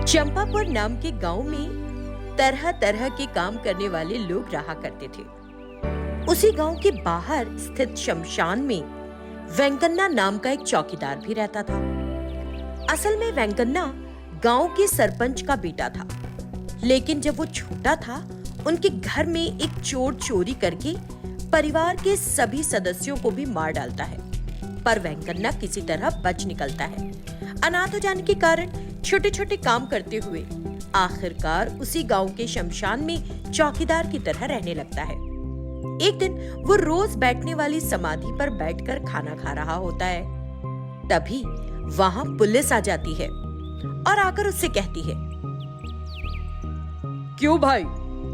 चंपापुर नाम के गांव में तरह तरह के काम करने वाले लोग रहा करते थे। उसी गांव के बाहर स्थित शमशान में वेंकन्ना नाम का एक चौकीदार भी रहता था। असल में वेंकन्ना गांव के सरपंच का बेटा था, लेकिन जब वो छोटा था उनके घर में एक चोर चोरी करके परिवार के सभी सदस्यों को भी मार डालता है, पर वेंकन्ना किसी तरह बच निकलता है। अनाथ हो जाने के कारण छोटे छोटे काम करते हुए आखिरकार उसी गांव के शमशान में चौकीदार की तरह रहने लगता है। एक दिन वो रोज बैठने वाली समाधि पर बैठकर खाना खा रहा होता है। तभी वहां पुलिस आ जाती है और आकर उससे कहती है, क्यों भाई,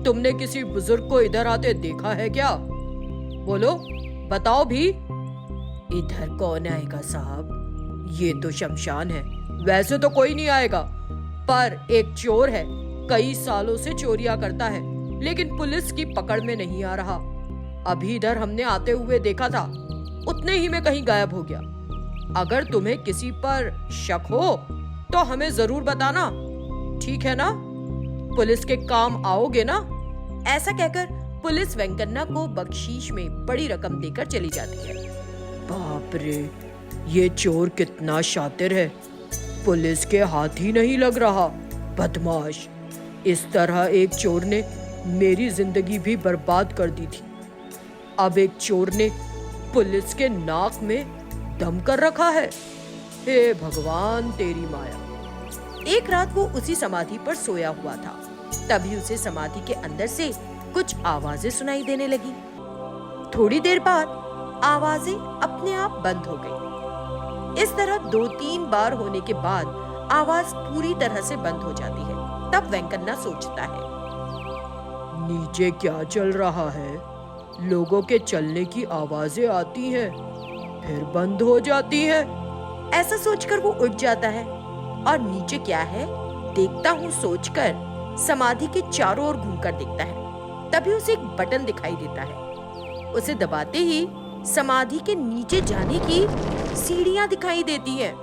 तुमने किसी बुजुर्ग को इधर आते देखा है क्या? बोलो, बताओ भी। इधर कौन आएगा साहब, ये तो शमशान है, वैसे तो कोई नहीं आएगा, पर एक चोर है, कई सालों से चोरियां करता है, लेकिन पुलिस की पकड़ में नहीं आ रहा। अभी इधर हमने आते हुए देखा था, उतने ही में कहीं गायब हो गया। अगर तुम्हें किसी पर शक हो तो हमें जरूर बताना, ठीक है ना? पुलिस के काम आओगे ना? ऐसा कहकर पुलिस वेंकन्ना को बख्शीश में बड़ी रकम देकर चली जाती है। बाप रे, ये चोर कितना शातिर है, पुलिस के हाथ ही नहीं लग रहा। बदमाश, इस तरह एक चोर ने मेरी जिंदगी भी बर्बाद कर दी थी। अब एक चोर ने पुलिस के नाक में दम कर रखा है। हे भगवान, तेरी माया। एक रात वो उसी समाधि पर सोया हुआ था, तभी उसे समाधि के अंदर से कुछ आवाजें सुनाई देने लगी। थोड़ी देर बाद आवाजें अपने आप बंद हो गई। इस तरह 2-3 बार होने के बाद आवाज पूरी तरह से बंद हो जाती है। तब वेंकन्ना सोचता है, नीचे क्या चल रहा है? लोगों के चलने की आवाजें आती हैं, फिर बंद हो जाती हैं। ऐसा सोचकर वो उठ जाता है और नीचे क्या है देखता हूँ सोचकर समाधि के चारों ओर घूमकर देखता है। तभी उसे एक बटन दिखाई देता है। उसे दबाते ही समाधि के नीचे जाने की सीढ़ियां दिखाई देती हैं।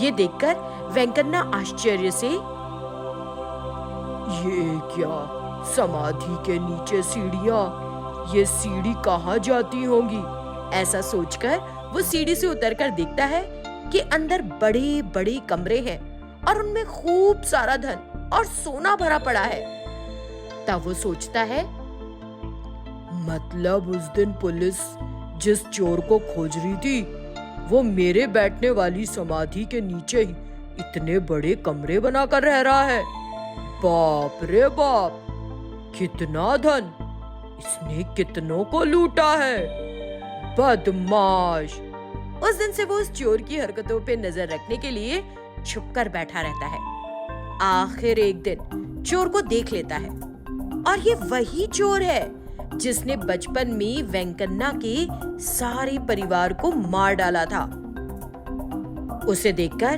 ये देखकर वेंकन्ना आश्चर्य से, ये क्या, समाधि के नीचे सीढ़ियां? ये सीढ़ी कहाँ जाती होंगी? ऐसा सोचकर वो सीढ़ी से उतरकर देखता है कि अंदर बड़े बड़े कमरे हैं और उनमें खूब सारा धन और सोना भरा पड़ा है। तब वो सोचता है, मतलब उस दिन पुलिस जिस चोर को खोज रही थी, वो मेरे बैठने वाली समाधि के नीचे ही इतने बड़े कमरे बनाकर रह रहा है। बाप रे बाप, कितना धन! इसने कितनों को लूटा है, बदमाश। उस दिन से वो उस चोर की हरकतों पे नजर रखने के लिए छुपकर बैठा रहता है। आखिर एक दिन चोर को देख लेता है और ये वही चोर है जिसने बचपन में वेंकन्ना के सारे परिवार को मार डाला था। उसे देखकर,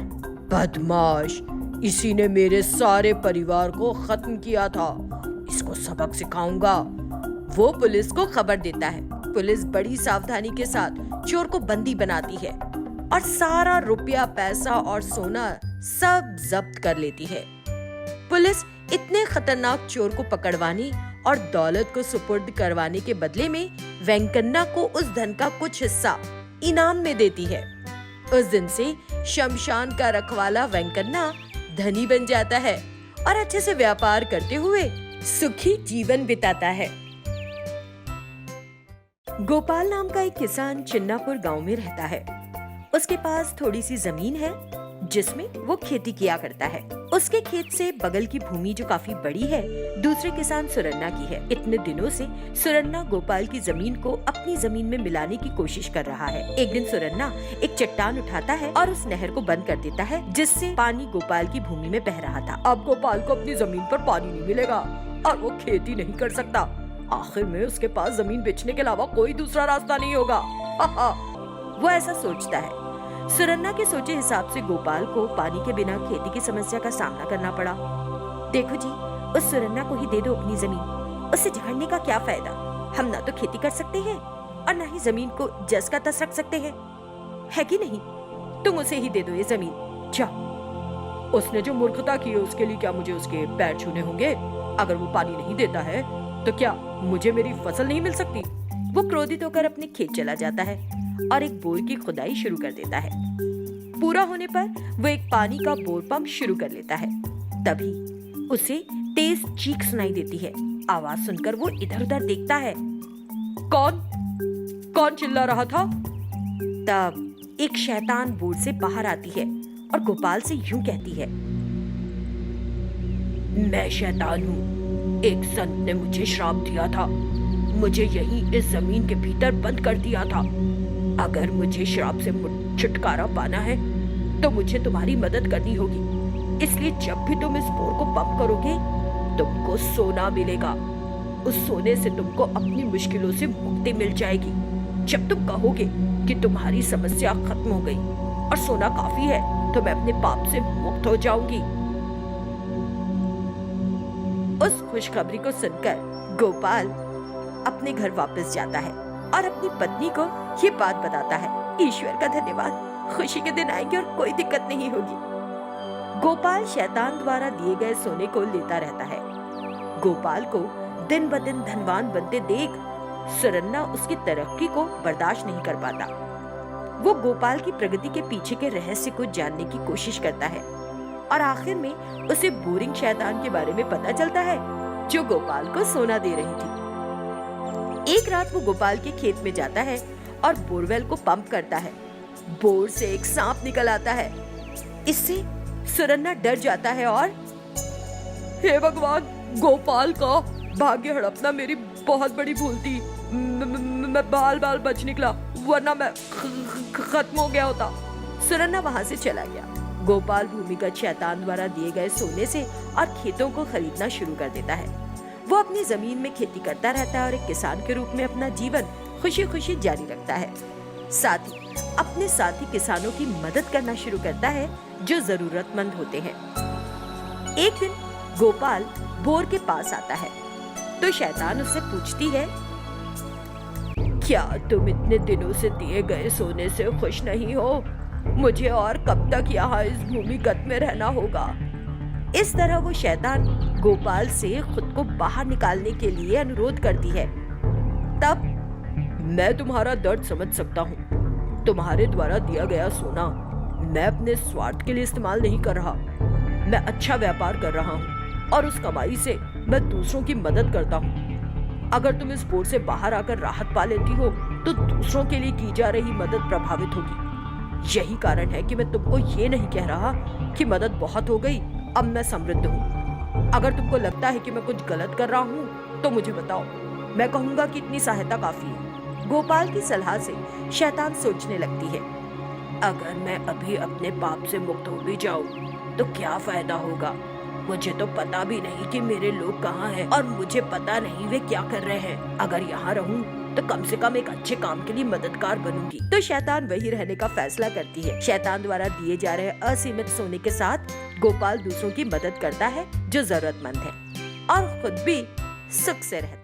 बदमाश, इसी ने मेरे सारे परिवार को खत्म किया था, इसको सबक सिखाऊंगा। वो पुलिस को खबर देता है। पुलिस बड़ी सावधानी के साथ चोर को बंदी बनाती है और सारा रुपया, पैसा और सोना सब जब्त कर लेती है। पुलिस इतने खतरनाक चोर को पकड़वाने और दौलत को सुपुर्द करवाने के बदले में वेंकन्ना को उस धन का कुछ हिस्सा इनाम में देती है। उस दिन से शमशान का रखवाला वेंकन्ना धनी बन जाता है और अच्छे से व्यापार करते हुए सुखी जीवन बिताता है। गोपाल नाम का एक किसान चिन्नापुर गांव में रहता है। उसके पास थोड़ी सी जमीन है जिसमें वो खेती किया करता है। उसके खेत से बगल की भूमि जो काफी बड़ी है, दूसरे किसान सुरन्ना की है। इतने दिनों से सुरन्ना गोपाल की जमीन को अपनी जमीन में मिलाने की कोशिश कर रहा है। एक दिन सुरन्ना एक चट्टान उठाता है और उस नहर को बंद कर देता है, जिससे पानी गोपाल की भूमि में बह रहा था। अब गोपाल को अपनी जमीन पर पानी नहीं मिलेगा और वो खेती नहीं कर सकता। आखिर में उसके पास जमीन बेचने के अलावा कोई दूसरा रास्ता नहीं होगा। वो ऐसा सोचता है। सुरन्ना के सोचे हिसाब से गोपाल को पानी के बिना खेती की समस्या का सामना करना पड़ा। देखो जी, उस सुरन्ना को ही दे दो अपनी जमीन, उससे झगड़ने का क्या फायदा? हम ना तो खेती कर सकते हैं और ना ही जमीन को जस का तस रख सकते हैं, है कि नहीं? तुम उसे ही दे दो ये जमीन, जाओ। उसने जो मूर्खता की है उसके लिए क्या मुझे उसके पैर छूने होंगे? अगर वो पानी नहीं देता है तो क्या मुझे मेरी फसल नहीं मिल सकती? वो क्रोधित होकर अपने खेत चला जाता है और एक बोर की खुदाई शुरू कर देता है। पूरा होने पर वो एक पानी का बोर पंप शुरू कर लेता है। तभी उसे तेज चीख सुनाई देती है। आवाज सुनकर वो इधर उधर देखता है। कौन चिल्ला रहा था? तब एक शैतान बोर से बाहर आती है और गोपाल से यूं कहती है, मैं शैतान हूँ। एक संत ने मुझे श्राप दिया था, मुझे यहीं इस जमीन के भीतर बंद कर दिया था। अगर मुझे श्राप से छुटकारा पाना है तो मुझे तुम्हारी मदद करनी होगी। इसलिए जब भी तुम इस बोर को पंप करोगे तुमको सोना मिलेगा। उस सोने से तुमको अपनी मुश्किलों से मुक्ति मिल जाएगी। जब तुम कहोगे कि तुम्हारी समस्या खत्म हो गई और सोना काफी है तो मैं अपने पाप से मुक्त हो जाऊंगी। उस खुशखबरी को सुनकर गोपाल अपने घर वापस जाता है और अपनी पत्नी को ये बात बताता है। ईश्वर का धन्यवाद, खुशी के दिन आएंगे और कोई दिक्कत नहीं होगी। गोपाल शैतान द्वारा दिए गए सोने को लेता रहता है। गोपाल को दिन ब दिन धनवान बनते देख सुरन्ना उसकी तरक्की को बर्दाश्त नहीं कर पाता। वो गोपाल की प्रगति के पीछे के रहस्य को जानने की कोशिश करता है और आखिर में उसे बोरिंग शैतान के बारे में पता चलता है जो गोपाल को सोना दे रही थी। एक रात वो गोपाल के खेत में जाता है और बोरवेल को पंप करता है। बोर से एक सांप निकल आता है। इससे सुरन्ना डर जाता है और हे भगवान, गोपाल का भाग्य हड़पना मेरी बहुत बड़ी भूल थी। मैं बाल बच निकला, वरना मैं खत्म हो गया होता। सुरन्ना वहाँ से चला गया। गोपाल भूमिगत शैतान द्वारा दिए गए सोने से और खेतों को खरीदना शुरू कर देता है। वो अपनी जमीन में खेती करता रहता है और एक किसान के रूप में अपना जीवन खुशी खुशी जारी रखता है। साथ ही अपने साथी किसानों की मदद करना शुरू करता है जो जरूरतमंद होते हैं। एक दिन गोपाल बोर के पास आता है तो शैतान उससे पूछती है, क्या तुम इतने दिनों से दिए गए सोने से खुश नहीं हो? मुझे और कब तक यहाँ इस भूमिगत में रहना होगा? इस तरह वो शैतान गोपाल से खुद को बाहर निकालने के लिए अनुरोध करती है। तब मैं तुम्हारा दर्द समझ सकता हूँ। तुम्हारे द्वारा दिया गया सोना मैं अपने स्वार्थ के लिए इस्तेमाल नहीं कर रहा। मैं अच्छा व्यापार कर रहा हूँ और उस कमाई से मैं दूसरों की मदद करता हूँ। अगर तुम इस बोर से बाहर आकर राहत पा लेती हो तो दूसरों के लिए की जा रही मदद प्रभावित होगी। यही कारण है कि मैं तुमको ये नहीं कह रहा कि मदद बहुत हो गई, अब मैं समृद्ध हूँ। अगर तुमको लगता है कि मैं कुछ गलत कर रहा हूँ तो मुझे बताओ, मैं कहूँगा कि इतनी सहायता काफी है। गोपाल की सलाह से शैतान सोचने लगती है, अगर मैं अभी अपने पाप से मुक्त हो भी जाऊँ तो क्या फायदा होगा? मुझे तो पता भी नहीं कि मेरे लोग कहाँ हैं और मुझे पता नहीं वे क्या कर रहे हैं। अगर यहाँ रहूँ तो कम से कम एक अच्छे काम के लिए मददगार बनूंगी। तो शैतान वही रहने का फैसला करती है। शैतान द्वारा दिए जा रहे असीमित सोने के साथ गोपाल दूसरों की मदद करता है जो जरूरतमंद है और खुद भी सुख से रहता है।